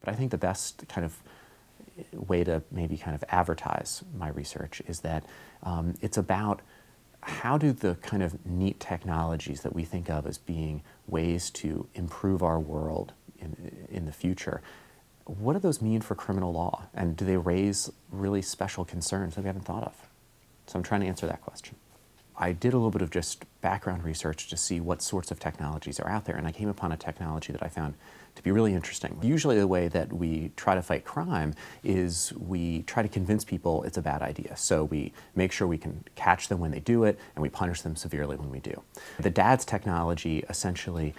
But I think the best kind of way to maybe kind of advertise my research is that it's about how do the kind of neat technologies that we think of as being ways to improve our world in the future, what do those mean for criminal law? And do they raise really special concerns that we haven't thought of? So I'm trying to answer that question. I did a little bit of just background research to see what sorts of technologies are out there, and I came upon a technology that I found to be really interesting. Usually the way that we try to fight crime is we try to convince people it's a bad idea. So we make sure we can catch them when they do it, and we punish them severely when we do. The DADS technology essentially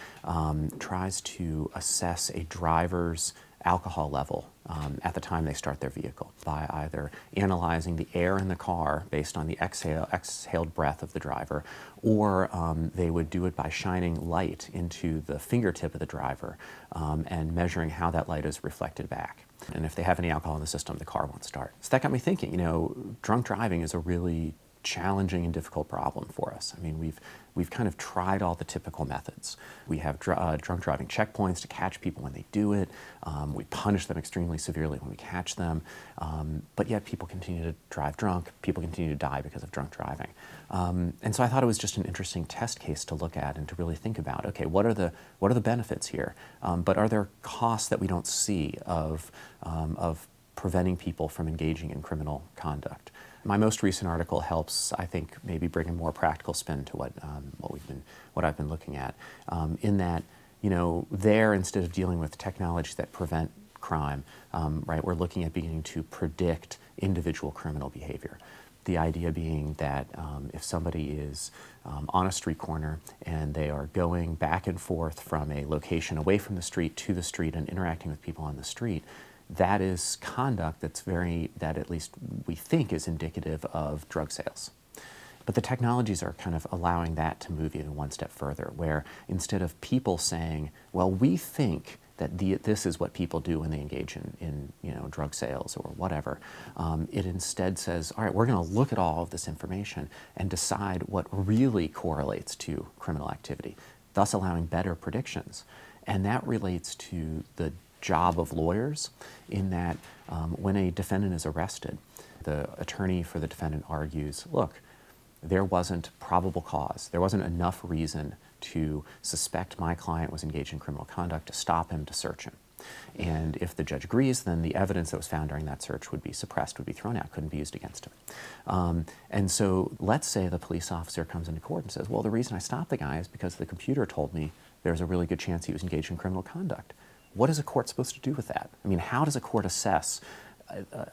tries to assess a driver's alcohol level at the time they start their vehicle by either analyzing the air in the car based on the exhaled breath of the driver, or they would do it by shining light into the fingertip of the driver and measuring how that light is reflected back. And if they have any alcohol in the system, the car won't start. So that got me thinking, drunk driving is a really challenging and difficult problem for us. I mean, we've kind of tried all the typical methods. We have drunk driving checkpoints to catch people when they do it. We punish them extremely severely when we catch them. But yet people continue to drive drunk. People continue to die because of drunk driving. And so I thought it was just an interesting test case to look at and to really think about, okay, what are the benefits here? But are there costs that we don't see of preventing people from engaging in criminal conduct? My most recent article helps, I think, maybe bring a more practical spin to what I've been looking at. In that, there, instead of dealing with technologies that prevent crime, right, we're looking at beginning to predict individual criminal behavior. The idea being that if somebody is on a street corner and they are going back and forth from a location away from the street to the street and interacting with people on the street, that is conduct that at least we think is indicative of drug sales. But the technologies are kind of allowing that to move even one step further, where instead of people saying, well, we think that this is what people do when they engage in drug sales or whatever, it instead says, all right, we're going to look at all of this information and decide what really correlates to criminal activity, thus allowing better predictions. And that relates to the job of lawyers, in that when a defendant is arrested, the attorney for the defendant argues, look, there wasn't probable cause. There wasn't enough reason to suspect my client was engaged in criminal conduct to stop him, to search him. And if the judge agrees, then the evidence that was found during that search would be suppressed, would be thrown out, couldn't be used against him. And so let's say the police officer comes into court and says, well, the reason I stopped the guy is because the computer told me there's a really good chance he was engaged in criminal conduct. What is a court supposed to do with that? I mean, how does a court assess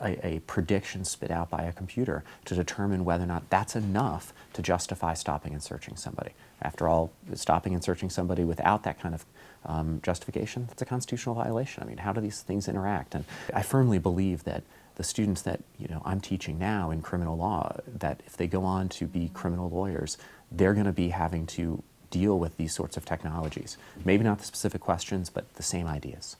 a prediction spit out by a computer to determine whether or not that's enough to justify stopping and searching somebody? After all, stopping and searching somebody without that kind of justification, that's a constitutional violation. I mean, how do these things interact? And I firmly believe that the students that I'm teaching now in criminal law, that if they go on to be criminal lawyers, they're going to be having to deal with these sorts of technologies. Maybe not the specific questions, but the same ideas.